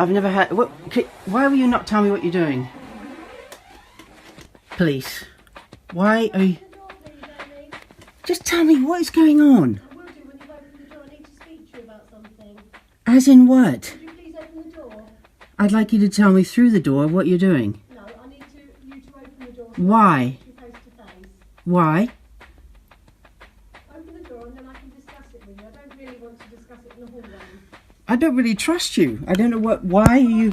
I've never had... What, why will you not tell me what you're doing? Please. Why are you... Just tell me what is going on. I will do when you open the door. I need to speak to you about something. As in what? Could you please open the door? I'd like you to tell me through the door what you're doing. No, I need you to open the door. Why? Face to face. Why? Open the door and then I can discuss it with you. I don't really want to discuss it in the hallway. I don't really trust you. I don't know what... Why you...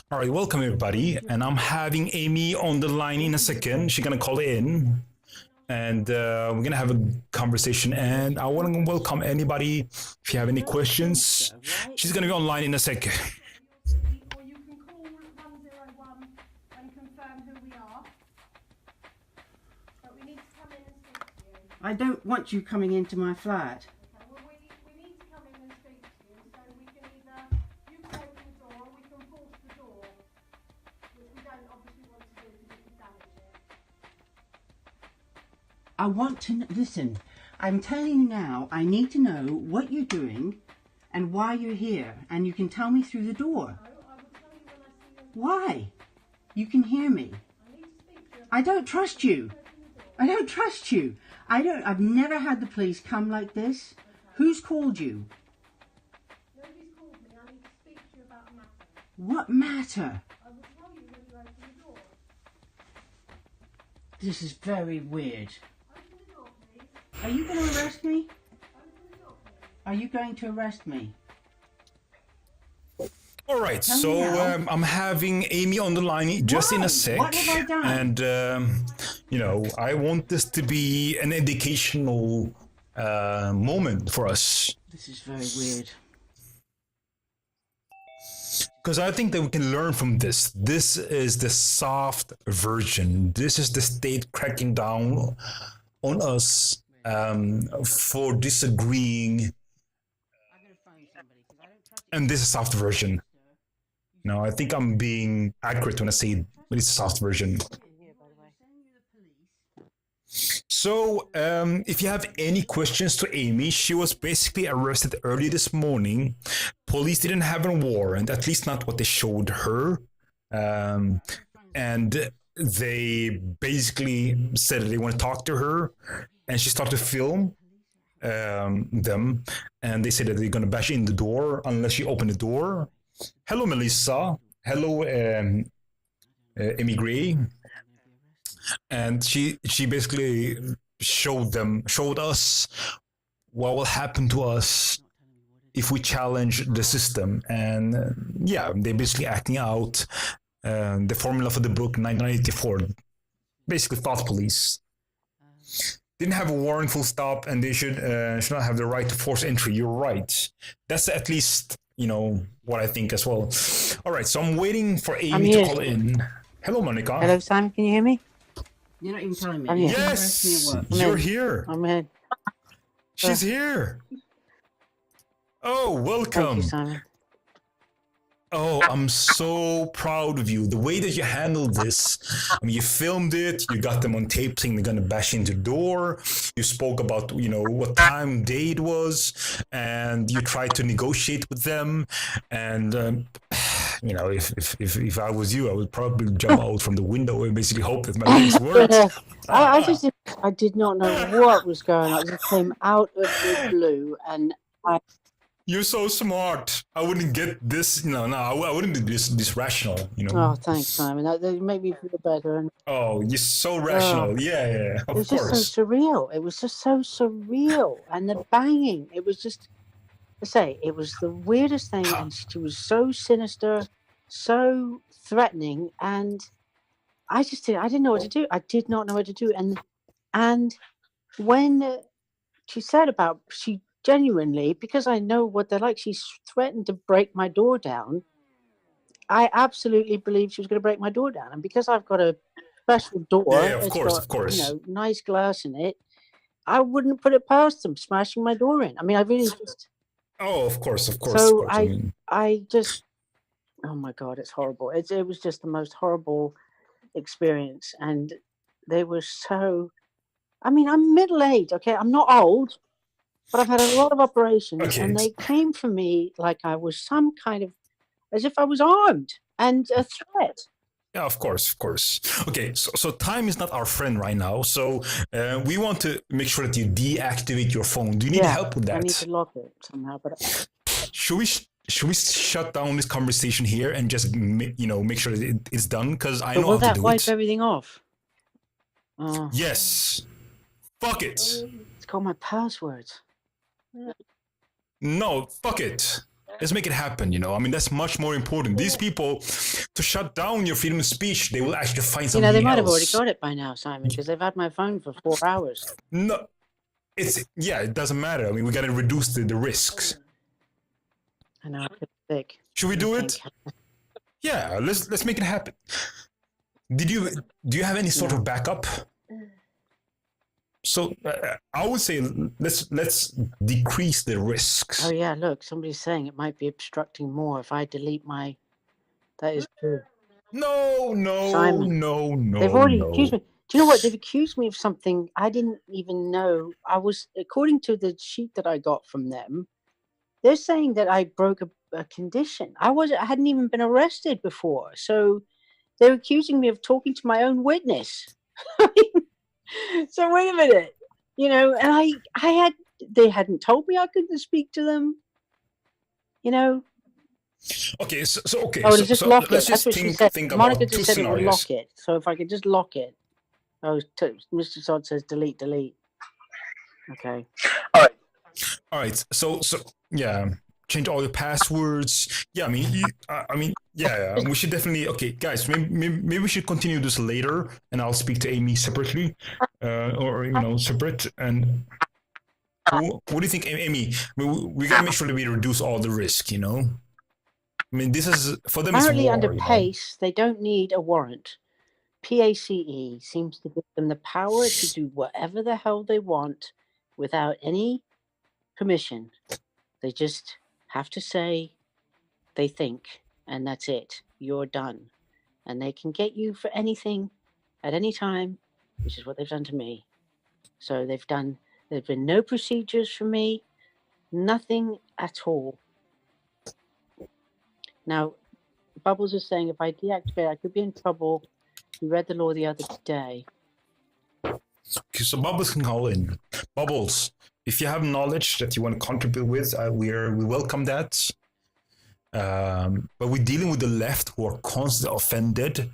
All right, welcome everybody. And I'm having Amy on the line in a second. She's going to call in. And we're going to have a conversation. And I want to welcome anybody. If you have any questions, she's going to be online in a second. Or you can call 101 and confirm who we are. But we need to come in and speak to you. I don't want you coming into my flat. Okay, well, we need to come in and speak to you. So we can either, you can open the door or we can force the door. Which we don't obviously want to do because it could damage it. I want to... Listen, I'm telling you now, I need to know what you're doing and why you're here. And you can tell me through the door. I will tell you when I see you. Why? You can hear me. I need to speak to you. I don't trust you. I don't trust you. I've never had the police come like this. Who's called you? Nobody's called me. I need to speak to you about a matter. What matter? I will tell you when you open the door. This is very weird. Open the door, please. Are you going to arrest me? Open the door, please. Are you going to arrest me? All right, Tell me so now. I'm having Amy on the line just in Why? a sec. What have I done? And, you know, I want this to be an educational moment for us. This is very weird. Because I think that we can learn from this. This is the soft version. This is the state cracking down on us for disagreeing. And this is soft version. No, I think I'm being accurate when I say it's a soft version. So, if you have any questions to Amy, she was basically arrested early this morning. Police didn't have a warrant, at least not what they showed her. And they basically said that they want to talk to her, and she started to film them. And they said that they're going to bash in the door unless she opened the door. Hello, Melissa. Hello, Amy Gray. And she basically showed us what will happen to us if we challenge the system. And yeah, they're basically acting out the formula for the book 1984. Basically, thought police. Didn't have a warrant, full stop, and they should not have the right to force entry. You're right. That's at least, you know, what I think as well. All right, so I'm waiting for Amy to call in. Hello, Monica. Hello, Simon. Can you hear me? You're not even telling me. I'm here. Yes, Arrest me at what? you're here. I'm in. She's here. Oh, Thank welcome. you, Simon. Oh, I'm so proud of you. The way that you handled this. I mean, you filmed it. You got them on tape saying they're going to bash into the door. You spoke about, you know, what time, day it was. And you tried to negotiate with them. And, you know, if I was you, I would probably jump out from the window and basically hope that my legs worked. I did not know what was going on. It just came out of the blue, and You're so smart. I wouldn't get this. No, I wouldn't do this rational. You know. oh, thanks, Simon. That made me feel better. And Oh, you're so rational. Yeah, it of was just course. so surreal. It was just so surreal, and the banging. It was just, I say, it was the weirdest thing, and she was so sinister, so threatening, and I didn't know what to do. I did not know what to do, and when she said about she genuinely, because I know what they're like, she threatened to break my door down. I absolutely believed she was going to break my door down, and because I've got a special door, Yeah, of it's course, got, of course. you know, nice glass in it, I wouldn't put it past them smashing my door in. I mean, I really just. Oh, of course, of course. So of course. mean, I just, oh my God, it's horrible. It was just the most horrible experience, and they were so. I mean, I'm middle-aged, okay? I'm not old, But I've had a lot of operations, Okay. and they came for me like I was some kind of, as if I was armed and a threat. Yeah, of course. Okay, so time is not our friend right now. So we want to make sure that you deactivate your phone. Do you need help with that? I need to lock it somehow. But Should we shut down this conversation here and just make sure that it's done? Because I know will how to that do wipe it. everything off? Oh, Yes. Fuck it. it's called my passwords. No, fuck it. Let's make it happen, I mean, that's much more important. These people, to shut down your freedom of speech, they will actually find something else. They might have already got it by now, Simon, because they've had my phone for 4 hours. No, it doesn't matter. I mean, we got to reduce the risks. I know, I feel sick. Should we do it? Yeah, let's make it happen. Do you have any sort of backup? So I would say let's decrease the risks. Oh yeah, look, somebody's saying it might be obstructing more if I delete my. That is true. No, Simon, no. They've already accused me. Do you know what? They've accused me of something I didn't even know. I was, according to the sheet that I got from them, they're saying that I broke a condition. I hadn't even been arrested before, so they're accusing me of talking to my own witness. So wait a minute, and they hadn't told me I couldn't speak to them. Okay, so okay. Oh, just lock it. Let's That's just what she think said. Monica about two just said it would scenarios. lock it. So if I could just lock it. Oh, Mr. Sod says delete. Okay. All right. So yeah. Change all the passwords. Yeah, I mean, yeah. We should definitely. Okay, guys, maybe we should continue this later, and I'll speak to Amy separately, or separate. And what do you think, Amy? We gotta make sure that we reduce all the risk. I mean, this is for them. Apparently, it's war, under PACE, they don't need a warrant. PACE seems to give them the power to do whatever the hell they want without any permission. They just have to say they think, and that's it. You're done. And they can get you for anything at any time, which is what they've done to me. So there's been no procedures for me, nothing at all. Now, Bubbles is saying if I deactivate, I could be in trouble. We read the law the other day. Okay, so Bubbles can call in. Bubbles, if you have knowledge that you want to contribute with, we welcome that. But we're dealing with the left who are constantly offended.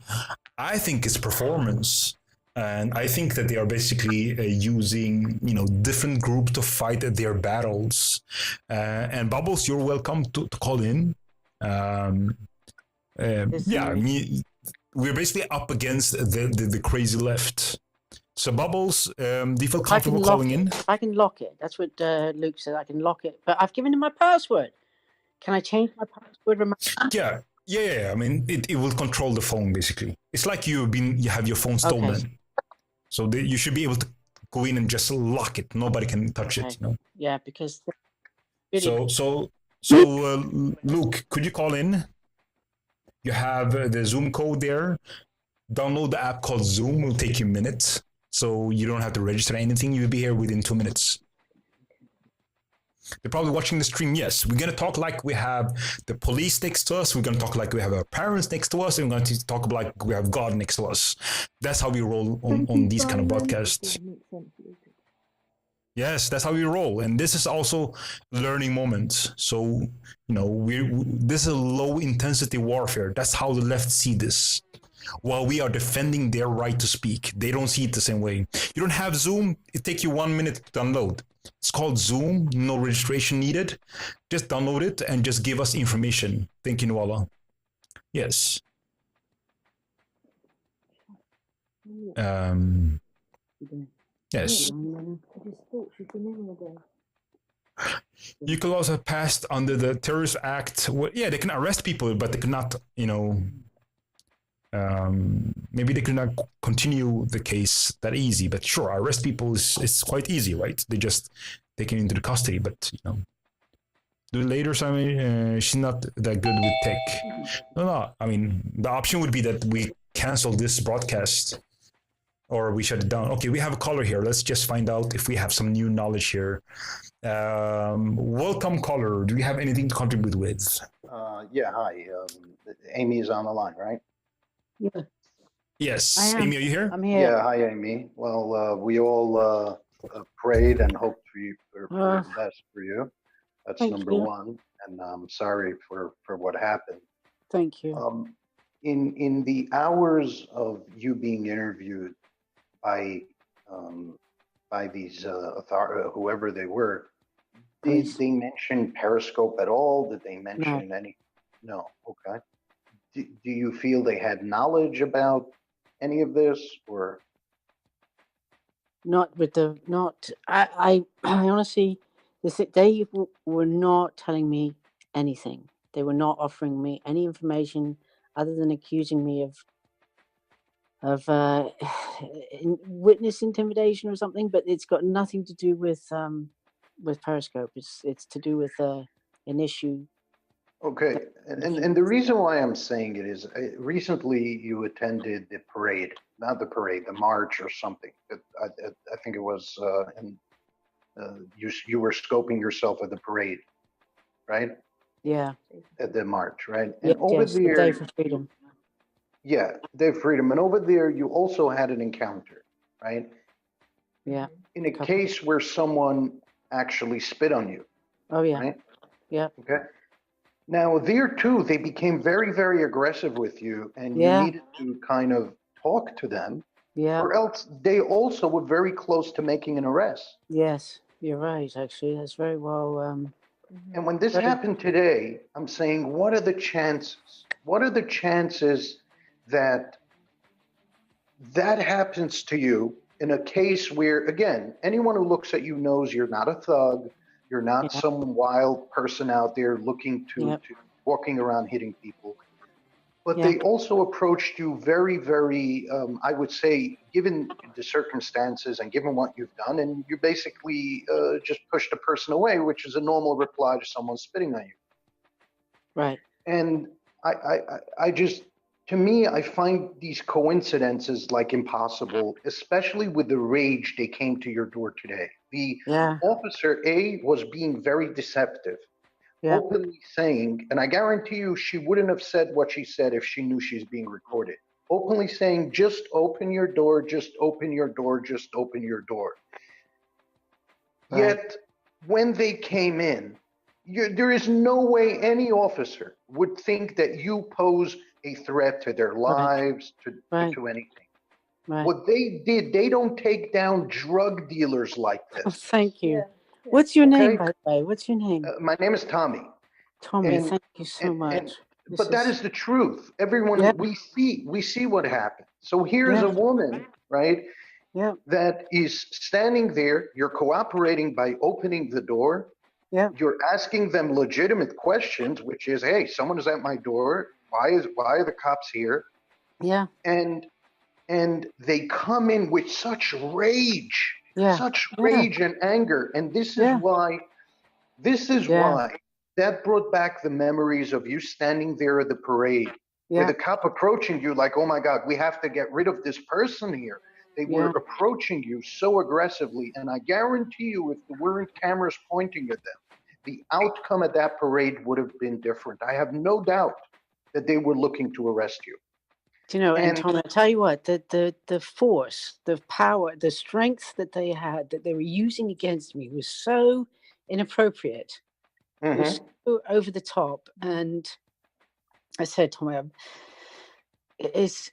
I think it's performance. And I think that they are basically using, different groups to fight their battles. And Bubbles, you're welcome to call in. We're basically up against the crazy left. So Bubbles, do you feel comfortable calling in? If I can lock it, that's what Luke said. I can lock it, but I've given him my password. Can I change my password? Yeah. I mean, it will control the phone basically. It's like you have your phone stolen. Okay. So you should be able to go in and just lock it. Nobody can touch it. Yeah, because. So Luke, could you call in? You have the Zoom code there. Download the app called Zoom. It will take you minutes. So you don't have to register anything. You'll be here within 2 minutes. They're probably watching the stream. Yes, we're going to talk like we have the police next to us. We're going to talk like we have our parents next to us. And we're going to talk like we have God next to us. That's how we roll on these kind of broadcasts. Yes, that's how we roll. And this is also a learning moment. So, this is a low intensity warfare. That's how the left see this. While we are defending their right to speak, they don't see it the same way. You don't have Zoom, it takes you 1 minute to download. It's called Zoom, no registration needed. Just download it and just give us information. Thank you, Nuala. Yes. Yes. You could also have passed under the Terrorist Act. Yeah, they can arrest people, but they cannot, maybe they could not continue the case that easy. But sure, arrest people is quite easy, right? They just take it into the custody, but do it later, Simon. She's not that good with tech. No. I mean, the option would be that we cancel this broadcast. or we shut it down. Okay, we have a caller here. Let's just find out if we have some new knowledge here. Welcome, caller. Do you have anything to contribute with? Yeah, hi. Amy is on the line, right? Yeah, Yes. I am. Amy, are you here? I'm here. Yeah, hi, Amy. Well, we all prayed and hoped for the best for you. That's Thank number you. one. And I'm sorry for what happened. Thank you. In the hours of you being interviewed by these whoever they were, did Police. they mention Periscope at all? Did they mention any? No. Okay. Do you feel they had knowledge about any of this, or? Not with the I honestly, they were not telling me anything. They were not offering me any information other than accusing me of witness intimidation or something. But it's got nothing to do with Periscope. It's to do with an issue. Okay, and the reason why I'm saying it is recently you attended the parade, not the parade, the march or something. I think it was, you were scoping yourself at the parade, right? Yeah. At the march, right? And Yeah, yes, the Day for Freedom. Yeah, Day for Freedom. And over there, you also had an encounter, right? Yeah. In a case where someone actually spit on you. Oh, yeah. Right? Yeah. Okay. Now, there too, they became very, very aggressive with you, and you needed to kind of talk to them. Yeah. Or else they also were very close to making an arrest. Yes, you're right, actually. That's very well. And when this happened today, I'm saying, what are the chances? What are the chances that that happens to you in a case where, again, anyone who looks at you knows you're not a thug, you're not some wild person out there looking to walking around hitting people. But they also approached you very, very, I would say, given the circumstances and given what you've done, and you basically just pushed a person away, which is a normal reply to someone spitting on you. Right. And I just, to me, I find these coincidences like impossible, especially with the rage they came to your door today. The officer A was being very deceptive. Openly saying, and I guarantee you she wouldn't have said what she said if she knew she's being recorded. Openly saying, just open your door, just open your door, just open your door. Right. Yet, when they came in, there is no way any officer would think that you pose a threat to their lives, to anything. Right. What they did, they don't take down drug dealers like this. Oh, thank you. Yeah. What's your name, by the way? What's your name? My name is Tommy. Tommy, thank you so much. But that is the truth. Everyone, we see what happened. So here's a woman, right? Yeah. That is standing there. You're cooperating by opening the door. Yeah. You're asking them legitimate questions, which is, hey, someone is at my door. Why are the cops here? Yeah. And they come in with such rage, such rage and anger. And this is why that brought back the memories of you standing there at the parade with the cop approaching you like, oh my God, we have to get rid of this person here. They were approaching you so aggressively. And I guarantee you, if there weren't cameras pointing at them, the outcome of that parade would have been different. I have no doubt that they were looking to arrest you. Do you know, and Tom, I tell you what, the force, the power, the strength that they had, that they were using against me was so inappropriate. It was so over the top. And I said, Tommy, it is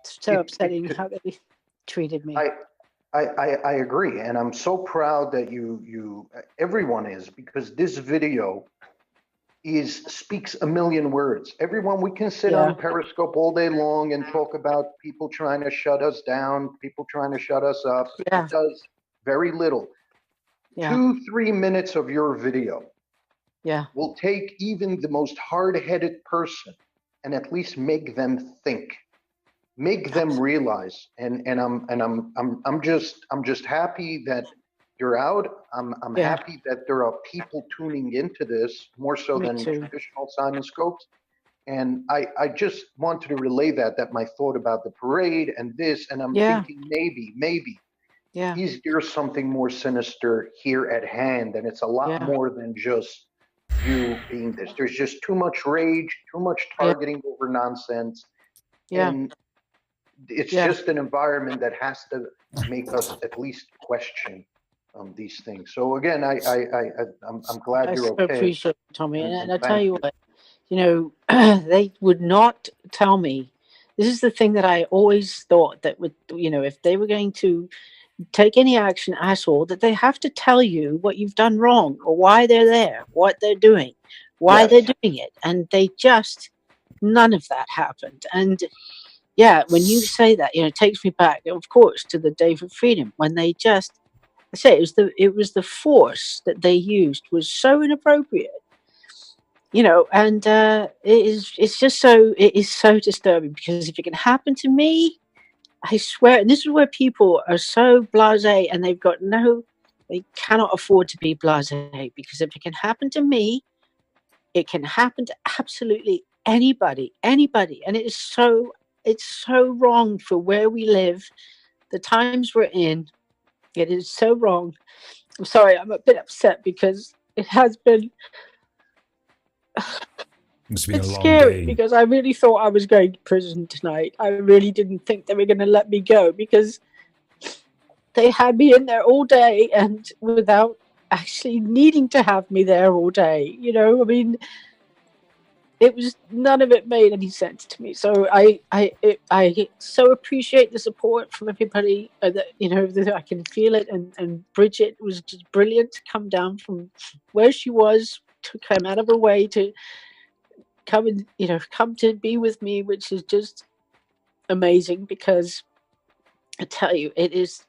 so upsetting how they treated me. I agree, and I'm so proud that everyone is, because this video speaks a million words. Everyone, we can sit on Periscope all day long and talk about people trying to shut us down, people trying to shut us up. It does very little. 2-3 minutes of your video will take even the most hard-headed person and at least make them think, make them realize. And I'm just happy that you're out. I'm happy that there are people tuning into this more so than traditional Simon Scopes. And I just wanted to relay that my thought about the parade and this, and I'm thinking maybe is there something more sinister here at hand? And it's a lot more than just you being this. There's just too much rage, too much targeting over nonsense. And it's just an environment that has to make us at least question these things. So again, I'm glad you're okay. I appreciate it, Tommy. And I tell you what, you know, they would not tell me. This is the thing that I always thought that would, you know, if they were going to take any action at all, that they have to tell you what you've done wrong or why they're there, what they're doing, why they're doing it. And they just, none of that happened. And yeah, when you say that, you know, it takes me back, of course, to the Day for Freedom, when they just, I say it was the force that they used was so inappropriate. You know, and it is so disturbing, because if it can happen to me, I swear, and this is where people are so blasé, and they cannot afford to be blasé, because if it can happen to me, it can happen to absolutely anybody, and it's so wrong for where we live, the times we're in. It is so wrong. I'm sorry, I'm a bit upset because it has been. It's been a long scary day. Because I really thought I was going to prison tonight. I really didn't think they were going to let me go, because they had me in there all day and without actually needing to have me there all day. You know, I mean, none of it made any sense to me. So I so appreciate the support from everybody. That, you know, that I can feel it. And Bridget was just brilliant to come down from where she was, to come out of her way to come and, you know, come to be with me, which is just amazing, because I tell you, it is,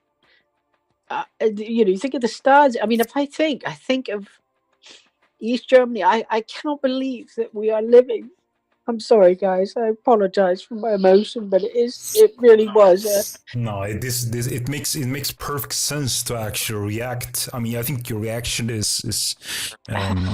you know, you think of the stars. I mean, if I think of East Germany, I cannot believe that we are living. I'm sorry, guys. I apologize for my emotion, but it really was. No, it makes perfect sense to actually react. I mean, I think your reaction is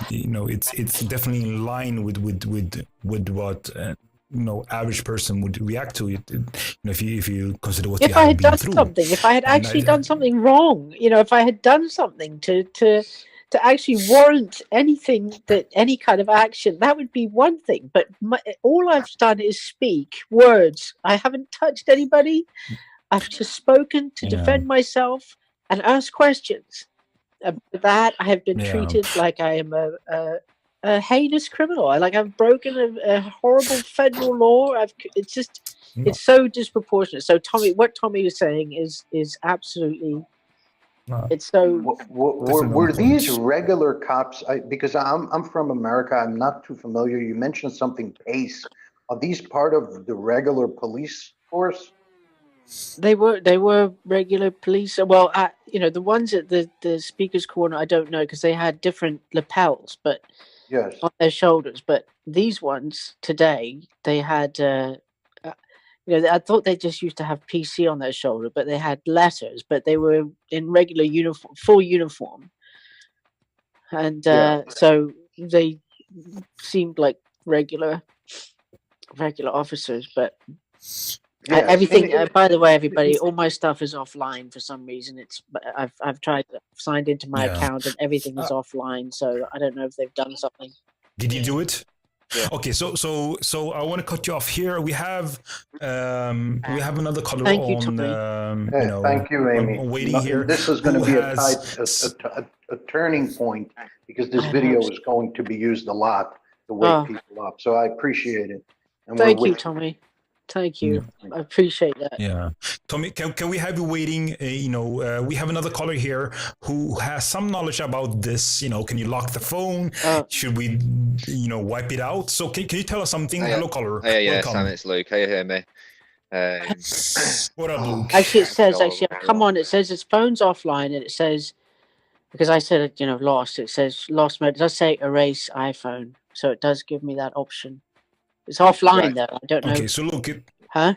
you know, it's definitely in line with what you know, average person would react to it. You know, if you consider what if I had done something, if I had actually done something wrong, you know, if I had done something to actually warrant any kind of action, that would be one thing. But all I've done is speak words. I haven't touched anybody. I've just spoken to defend myself and ask questions. For that, I have been treated like I am a heinous criminal. I've broken a horrible federal law. It's so disproportionate. So what Tommy was saying is absolutely. It's so. Were these regular cops? Because I'm from America, I'm not too familiar. You mentioned something PACE. Are these part of the regular police force? They were regular police. Well, you know, the ones at the speaker's corner, I don't know, because they had different lapels, but on their shoulders. But these ones today, they had. You know, I thought they just used to have PC on their shoulder, but they had letters, but they were in regular uniform, full uniform. And so they seemed like regular officers, but everything, by the way, everybody, all my stuff is offline for some reason. I've signed into my account and everything is offline. So I don't know if they've done something. Did you do it? Yeah. Okay, so I want to cut you off here. We have another caller on. You know, thank you, Amy. Waiting here. This is going to be a turning point, because this video is going to be used a lot to wake people up. So I appreciate it. And thank you, Tommy. Thank you. I appreciate that. Yeah. Tommy, can we have you waiting? You know, we have another caller here who has some knowledge about this. You know, can you lock the phone? Should we, you know, wipe it out? So can you tell us something? Hello, caller. Yeah, Sam, it's Luke. Can you hear me? What up, Luke? Actually, it says, come on, it says its phone's offline, and it says, because I said, you know, lost, it says lost mode. It does say erase iPhone. So it does give me that option. It's offline though. I don't know. Okay, so look it. Huh?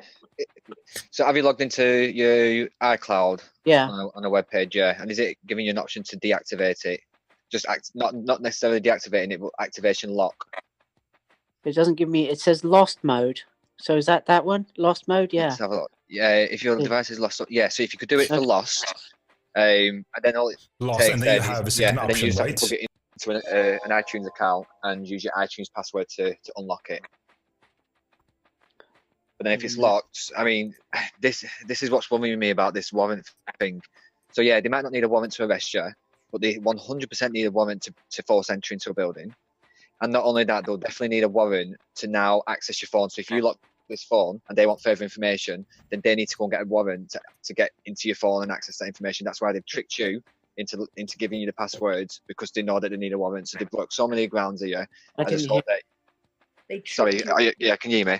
So have you logged into your iCloud? Yeah. On a web page, yeah. And is it giving you an option to deactivate it? Just not necessarily deactivating it, but activation lock. It doesn't give me. It says lost mode. So is that one? Lost mode? Yeah. Let's have a look. Yeah, if your device is lost, so if you could do it for lost, and then all it Lost, takes and then you then have a is, second and then you option, just have right? to plug it into an iTunes account and use your iTunes password to unlock it. But then if it's locked, I mean, this is what's worrying me about this warrant thing. So yeah, they might not need a warrant to arrest you, but they 100% need a warrant to force entry into a building. And not only that, they'll definitely need a warrant to now access your phone. So if you lock this phone and they want further information, then they need to go and get a warrant to get into your phone and access that information. That's why they've tricked you into giving you the passwords, because they know that they need a warrant. So they broke so many grounds here. I didn't hear. Sorry, yeah, can you hear me?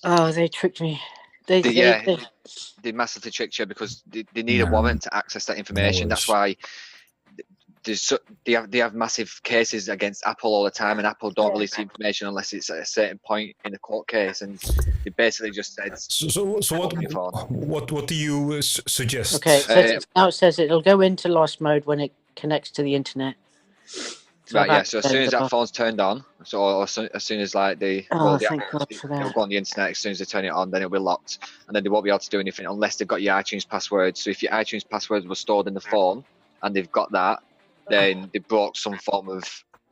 Oh, they tricked me. They massively tricked you because they need a warrant to access that information. That's why they have massive cases against Apple all the time, and Apple don't release the information unless it's at a certain point in the court case. And they basically just said. So what do you suggest? Okay, now it says it'll go into lost mode when it connects to the internet. Right, yeah. So as soon as that phone's turned on, or as soon as like thank God for that. It'll go on the internet. As soon as they turn it on, then it'll be locked, and then they won't be able to do anything unless they've got your iTunes password. So if your iTunes password was stored in the phone and they've got that, then they broke some form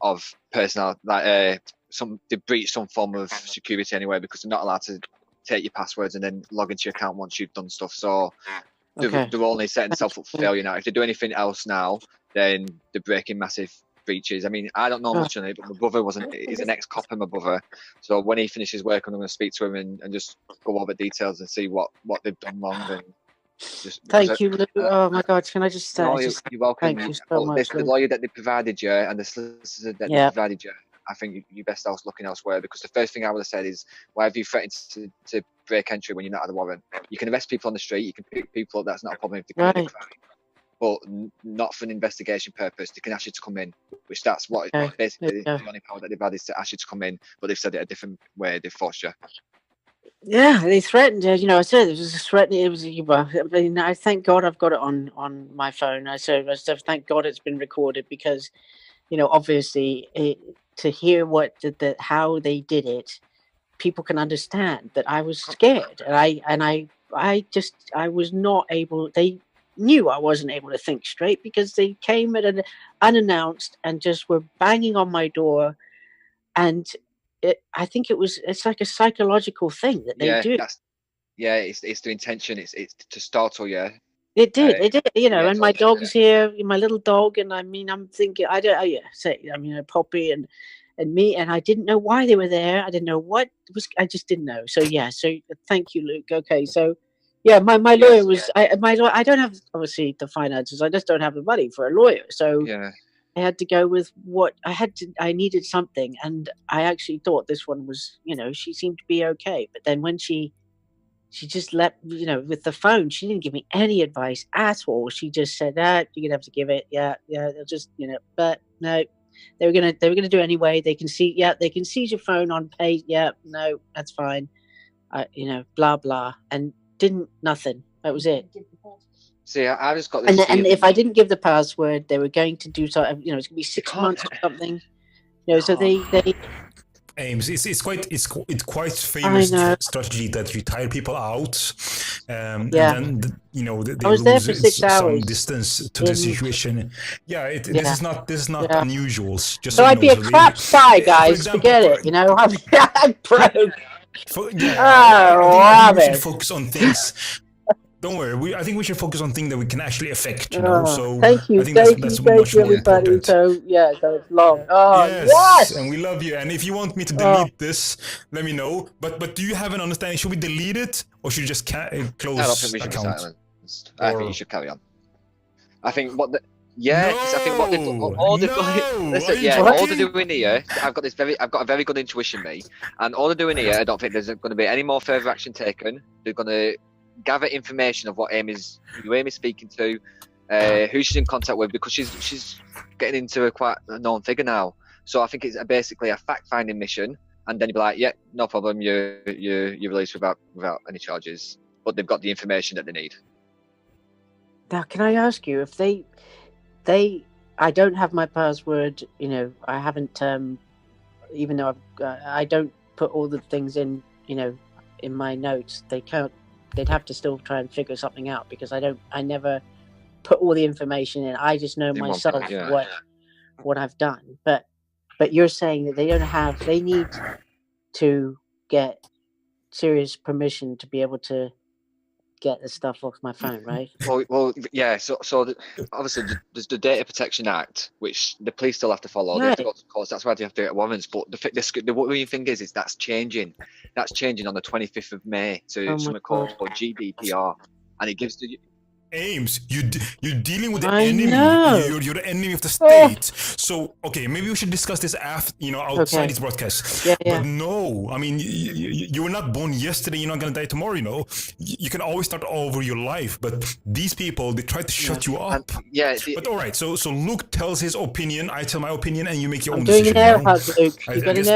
of personal, like they breached some form of security anyway, because they're not allowed to take your passwords and then log into your account once you've done stuff. So they're only setting themselves up for failure now. If they do anything else now, then they're breaking massive breaches. I mean, I don't know much on it, but my brother he's an ex-cop, my brother. So when he finishes work, I'm going to speak to him and just go over details and see what they've done wrong. And thank you, Lou. Oh my God, can I just say? You're welcome. Thank you so much, the lawyer that they provided you and the solicitor that they provided you, I think you're best off looking elsewhere, because the first thing I would have said is, why have you threatened to break entry when you're not had a warrant? You can arrest people on the street, you can pick people up, that's not a problem if they commit a crime. But not for an investigation purpose. They can ask you to come in, which that's what basically the only power that they've had is to ask you to come in, but they've said it a different way. They've forced you. Yeah, they threatened. I said it was a threat. It was. I mean, I thank God I've got it on my phone. I said, thank God it's been recorded, because, obviously, to hear how they did it, people can understand that I was scared, and I was not able. They knew I wasn't able to think straight, because they came unannounced and just were banging on my door, and I think it's like a psychological thing that they do. It's the intention. It's to startle you. It did, and my dog's here, my little dog, and I mean, I'm thinking, Poppy and me, and I didn't know why they were there. I didn't know what was. I just didn't know. So thank you, Luke. Okay, so. Yeah, my lawyer was. I don't have, obviously, the finances. I just don't have the money for a lawyer. So I had to go with what I had to. I needed something, and I actually thought this one was. She seemed to be okay. But then when she just let with the phone, she didn't give me any advice at all. She just said, you're gonna have to give it. Yeah, they'll just But no, they were gonna do it anyway. They can see. Yeah, they can seize your phone on pay. Yeah, no, that's fine. Blah blah and. Nothing. That was it. See, I just got this. And if I didn't give the password, they were going to do something. It's going to be 6 months or something. So they. Ames, it's quite famous strategy that you tire people out, and then they I was there for 6 hours. Some distance to the situation. This is not unusual. Just so I'd be a crap spy, guys. Forget it. I'm broke. I think we should focus on things. Don't worry. I think we should focus on things that we can actually affect. So thank you, I think that's much more everybody. Important. So it's long. Yes, and we love you. And if you want me to delete this, let me know. But do you have an understanding? Should we delete it, or should we just close? I don't think we should be silenced. I think you should carry on. I think what the. Because I think what they've done, all they're doing here. I've got a very good intuition, mate. And all they're doing here, I don't think there's going to be any more further action taken. They're going to gather information of who Amy's speaking to, who she's in contact with, because she's getting into quite a known figure now. So I think it's basically a fact-finding mission, and then you'd be like, yeah, no problem, you're released without any charges. But they've got the information that they need. Now, can I ask you if I don't have my password, I haven't even though I don't put all the things in, in my notes, they'd have to still try and figure something out, because I never put all the information in. I just know myself what I've done. But you're saying that they need to get serious permission to be able to get the stuff off my phone, right? Well, yeah. So obviously there's the Data Protection Act, which the police still have to follow. They have to go to courts. That's why they have to get warrants. But the worrying thing is that's changing. That's changing on the 25th of May to something called GDPR, and it gives the Ames, you're dealing with the I enemy. know. You're the enemy of the state. So okay, maybe we should discuss this after, outside this broadcast. Yeah. But no, I mean, you were not born yesterday. You're not gonna die tomorrow. You can always start over your life. But these people, they try to shut you up. But all right, so Luke tells his opinion. I tell my opinion, and you make your own decision. Doing an air hug, Luke. You got an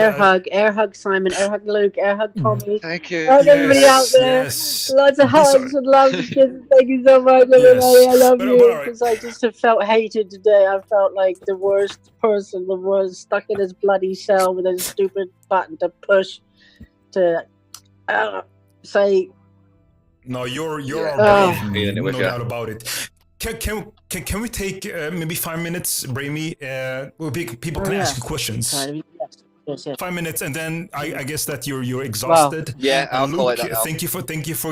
air hug, Simon. Air hug, Luke. Air hug, Tommy. Thank you. Hug everybody out there. Yes. Lots of hugs and love and kisses. Thank you so much. Everybody. I love you, because I just have felt hated today. I felt like the worst person, stuck in his bloody cell with a stupid button to push to say. No, you're brave. No doubt about it. Can we take maybe 5 minutes, Bramy? People can ask you questions. Yes. 5 minutes, and then I guess that you're exhausted. Yeah, I'll Luke, call it that now. thank you for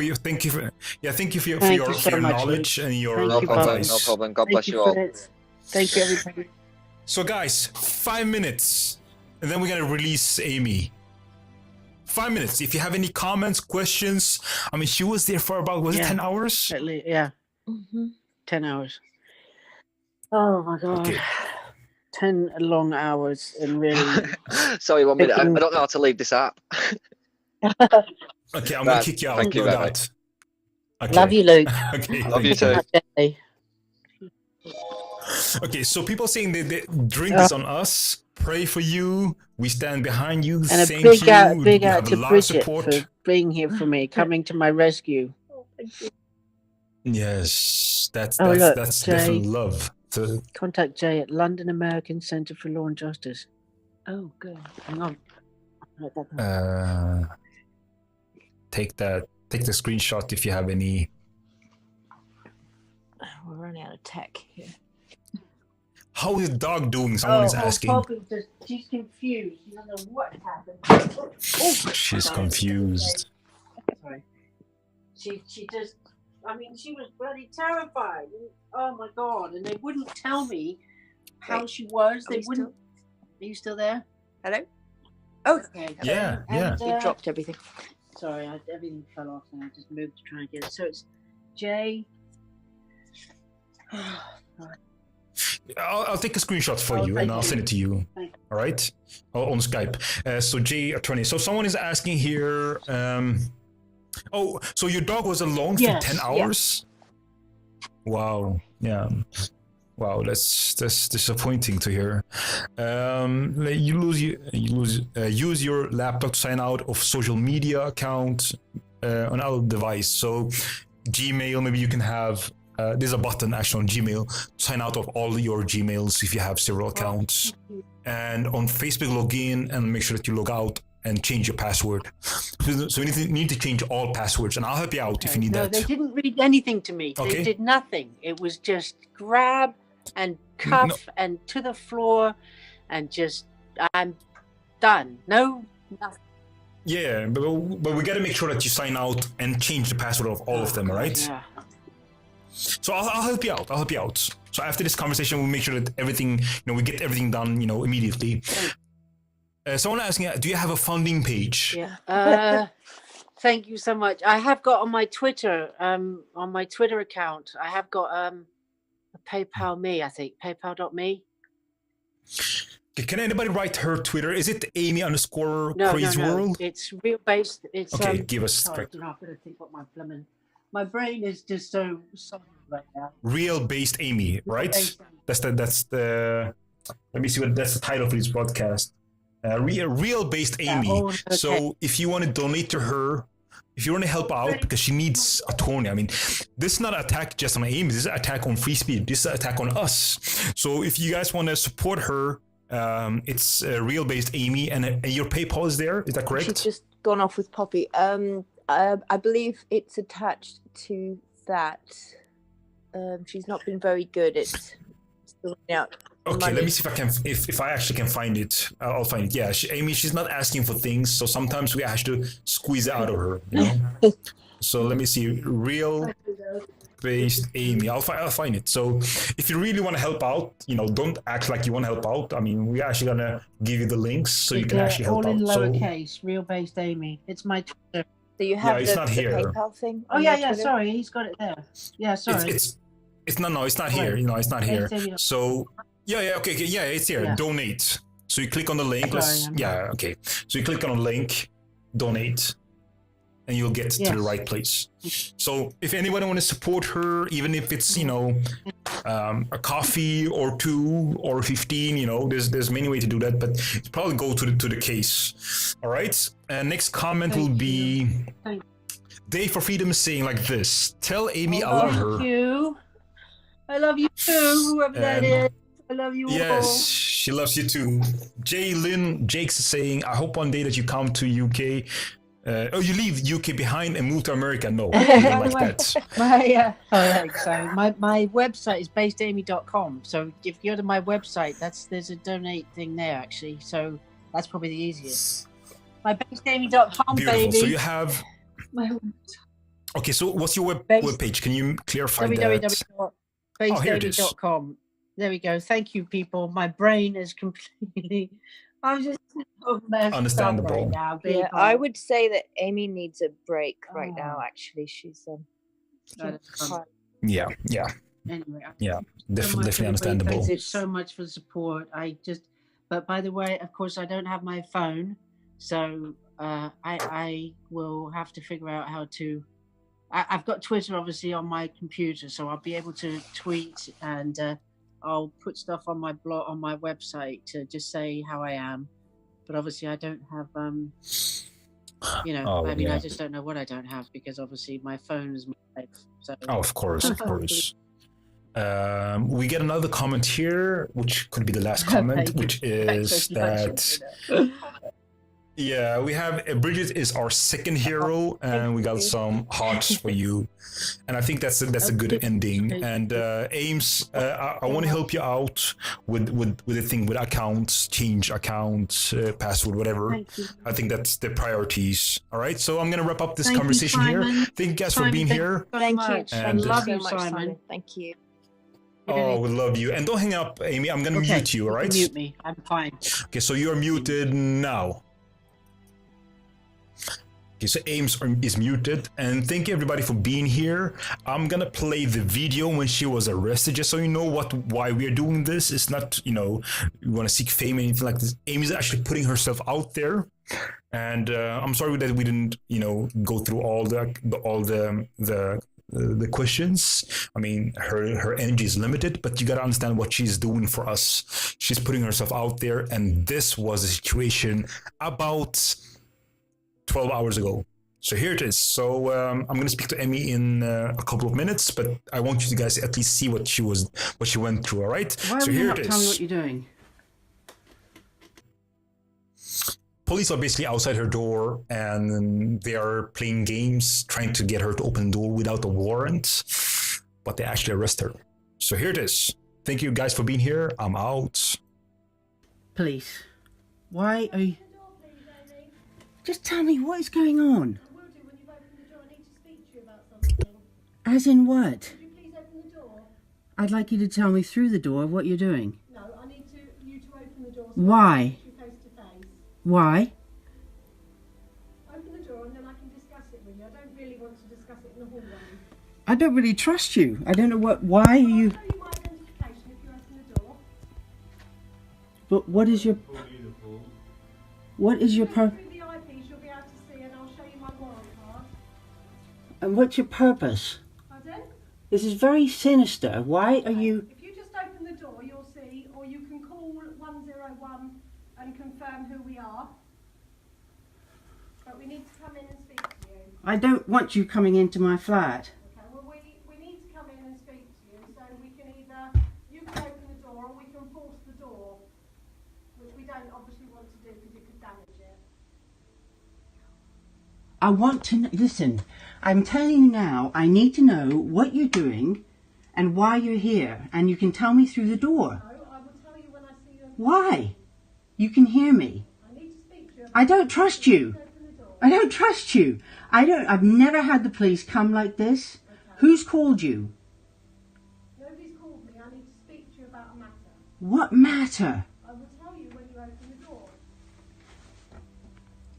your knowledge and your advice. No problem. God bless you all. Thank you, everybody. So guys, 5 minutes, and then we're gonna release Amy. 5 minutes. If you have any comments, questions, I mean, she was there for about it 10 hours? At least, yeah. 10 hours. Oh my god. Okay. 10 long hours, and really. Sorry, 1 minute. I don't know how to leave this app. Okay, I'm gonna kick you out. Thank you, out. Okay. Love you, Luke. Okay. Love you too. Okay, so people saying they drink this on us. Pray for you. We stand behind you. And a big out to Bridget for being here for me, coming to my rescue. Yes, that's Jay. definitely love. Contact Jay at London American Centre for Law and Justice. Oh, good. Hang on. Take the screenshot if you have any. We're running out of tech here. How is the dog doing? Someone is asking. She's confused. She doesn't know what happened. She's confused. Sorry. She just. I mean, she was bloody terrified. Oh my god! And they wouldn't tell me how she was. They wouldn't. Are you still there? Hello? Oh, okay. Yeah. You dropped everything. Sorry, everything fell off, and I just moved to try and get it. So it's Jay. I'll take a screenshot for you, and I'll send it to you. All right, on Skype. So Jay Attorney. So someone is asking here. So your dog was alone for 10 hours? Yeah. Wow. Yeah. Wow, that's disappointing to hear. Use your laptop to sign out of social media account on our device. So Gmail, maybe you can have. There's a button actually on Gmail to sign out of all your Gmails if you have several accounts. And on Facebook, log in and make sure that you log out and change your password. So you need to change all passwords, and I'll help you out if you need that. They didn't read anything to me. Okay. They did nothing. It was just grab and cuff and to the floor, and just I'm done. Nothing. Yeah, but we got to make sure that you sign out and change the password of all of them, right? Yeah. So I'll help you out. So after this conversation, we'll make sure that everything, we get everything done, immediately. Someone asking, do you have a funding page? Yeah. Thank you so much. I have got on my Twitter account, I have got a PayPal me, I think, paypal.me. Can anybody write her Twitter? Is it Amy_Crazy World? It's real based. It's okay. Give us. Sorry, I'm not going to think what my brain is just so solid right now. Real based Amy, right? That's the. Let me see what that's the title for this podcast. Real based Amy. Okay. So if you want to donate to her, if you want to help out because she needs attorney, I mean, this is not an attack just on Amy. This is an attack on free speech. This is an attack on us. So if you guys want to support her, It's real based Amy, and your PayPal is there. Is that correct? She's just gone off with Poppy. I believe it's attached to that. She's not been very good at sorting out. Okay, money. let me see if I can, if I actually can find it. I'll find it. Yeah, Amy, she's not asking for things, so sometimes we have to squeeze it out of her. You know. So let me see, real based Amy. I'll find it. So if you really want to help out, you know, don't act like you want to help out. I mean, we're actually gonna give you the links so you can actually help all in out. lowercase, real based Amy. It's my Twitter. So you have it's not the here. PayPal thing. Oh on yeah, your Twitter? sorry, he's got it there. Yeah, sorry. It's no, it's not here. You know, it's not here. So okay, yeah, it's here. Yeah. Donate. So you click on the link. Sorry, Okay. So you click on the link, donate, and you'll get to the right place. So if anyone want to support her, even if it's, you know, a coffee or 2 or 15, you know, there's many ways to do that, but it's probably go to the case. All right. And next comment will be Day for Freedom is saying like this: tell Amy I love her. Thank you. I love you too, whoever that is. I love you all. Yes, she loves you too. Jake's saying, I hope one day that you come to UK. You leave UK behind and move to America. No, we don't like that. My website is basedamy.com. So if you go to my website, there's a donate thing there actually. So that's probably the easiest. My basedamy.com, Beautiful. baby. So you have. Okay, so what's your web page? Can you clarify that? www.basedamy.com. There we go. Thank you, people. My brain is completely. I'm just understandable right now. Yeah, I would say that Amy needs a break right now. Actually, she's yeah. Anyway, definitely understandable. Thank you so much for the support. But by the way, of course, I don't have my phone, so I will have to figure out how to. I've got Twitter obviously on my computer, so I'll be able to tweet and I'll put stuff on my blog, on my website to just say how I am. But obviously I don't have, I just don't know what I don't have because obviously my phone is my life. So. Oh, of course. We get another comment here, which could be the last comment, which is that... Yeah, we have Bridget is our second hero, and we got some hearts for you, and I think that's a good ending. And Ames, I want to help you out with the thing with accounts, change accounts, password, whatever. I think that's the priorities. All right, so I'm gonna wrap up this conversation here. Thank you guys for being here. Thank you. I love you, Simon. Thank you. Oh, we love you. And don't hang up, Amy. I'm gonna mute you. All right? Mute me. I'm fine. Okay, so you're muted now. Okay, so Ames is muted, and thank you everybody for being here. I'm gonna play the video when she was arrested, just so you know why we are doing this. It's not, you know, we want to seek fame or anything like this. Amy's actually putting herself out there, and I'm sorry that we didn't, you know, go through all the questions. I mean, her energy is limited, but you gotta understand what she's doing for us. She's putting herself out there, and this was a situation about 12 hours ago. So here it is. So I'm going to speak to Emmy in a couple of minutes, but I want you guys to at least see what she went through. All right. So here it is. Tell me what you're doing. Police are basically outside her door, and they are playing games, trying to get her to open the door without a warrant, but they actually arrest her. So here it is. Thank you guys for being here. I'm out. Police. Why are you... Just tell me what is going on. I will do when you've opened the door. I need to speak to you about something. As in what? Could you please open the door? I'd like you to tell me through the door what you're doing. No, I need you to open the door. So Why? I can speak to you face to face. Why? Open the door and then I can discuss it with you. I don't really want to discuss it in the hallway. I don't really trust you. I don't know why are you... I'll show you my identification if you open the door. But what is your... What is your purpose? Through the eyepiece you'll be able to see and I'll show you my warrant card. And what's your purpose? Pardon? This is very sinister. Why are you... If you just open the door you'll see, or you can call 101 and confirm who we are. But we need to come in and speak to you. I don't want you coming into my flat. Okay, well we need to come in and speak to you, so we can either, you can open the door or we can force the door. which we don't obviously want to do because it could damage it. I want to listen. I'm telling you now, I need to know what you're doing and why you're here, and you can tell me through the door. No, I will tell you when I see you. Why? You can hear me. I need to speak to you. I don't trust you. Open the door. I don't trust you. I've never had the police come like this. Okay. Who's called you? Nobody's called me. I need to speak to you about a matter. What matter? I will tell you when you open the door.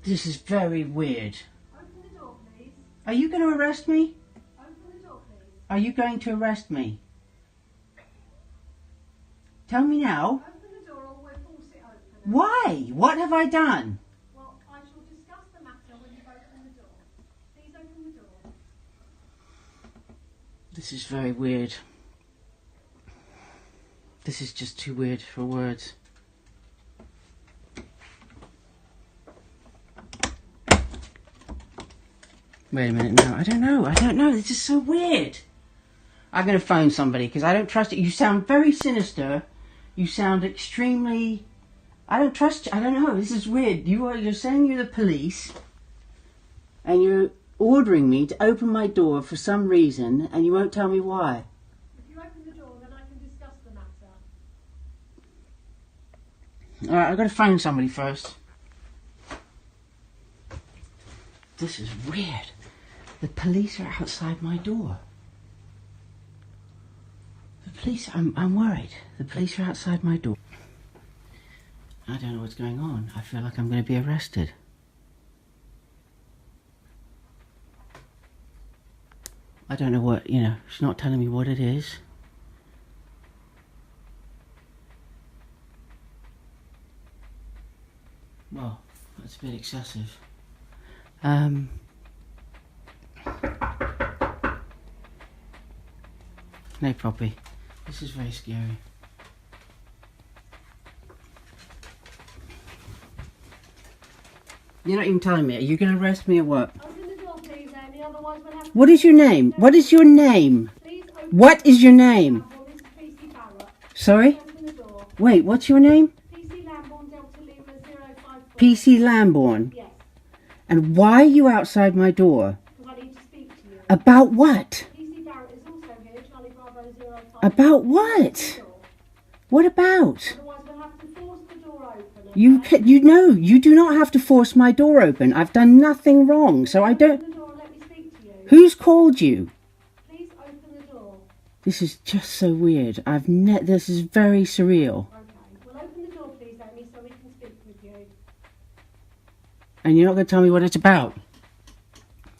This is very weird. Open the door, please. Are you going to arrest me? Open the door, please. Are you going to arrest me? Tell me now. Open the door or we'll force it open. Why? What have I done? Well, I shall discuss the matter when you've opened the door. Please open the door. This is very weird. This is just too weird for words. Wait a minute, no, I don't know, this is so weird. I'm going to phone somebody because I don't trust it. You sound very sinister. You sound extremely... I don't trust you. I don't know, this is weird. You're saying you're the police and you're ordering me to open my door for some reason and you won't tell me why. If you open the door, then I can discuss the matter. Alright, I've got to phone somebody first. This is weird. The police are outside my door. The police, I'm worried. The police are outside my door. I don't know what's going on. I feel like I'm going to be arrested. I don't know what, she's not telling me what it is. Well, that's a bit excessive. No, Poppy. This is very scary. You're not even telling me. Are you going to arrest me or what? Open the door, please, Amy. Otherwise, we'll have to... What is your name? What is your name? Please open What is your name? Well, this is PC Barrett. Sorry? Open the door. Wait, what's your name? PC Lamborn Delta Lima 054. PC Lamborn. Yes. And why are you outside my door? Because I need to speak to you. About what? PC Barrett is also here. Charlie Bravo 05. About what? What about? Otherwise, we'll have to force the door open. You do not have to force my door open. I've done nothing wrong, so I don't... Open the door and let me speak to you. Who's called you? Please open the door. This is just so weird. This is very surreal. Okay. Well, open the door, please, Amy, so we can speak with you. And you're not going to tell me what it's about?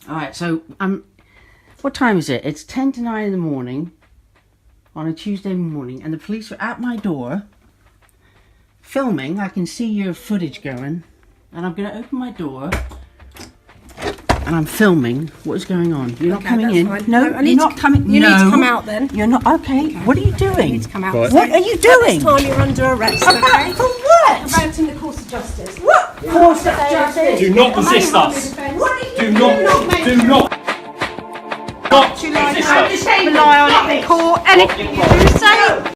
Alright, so, what time is it? It's 10 to 9 in the morning, on a Tuesday morning, and the police are at my door, filming. I can see your footage going, and I'm going to open my door, and I'm filming what is going on. You're not coming in. Fine. No, I need you're not to, coming. You no, need to come out then. You're not. Okay. What are you doing? You need to come out. What are you doing? This time you're under arrest, okay? For what? Preventing the course of justice. What? Course of justice. Do not resist us. Do not Rely on it in court. Anything you say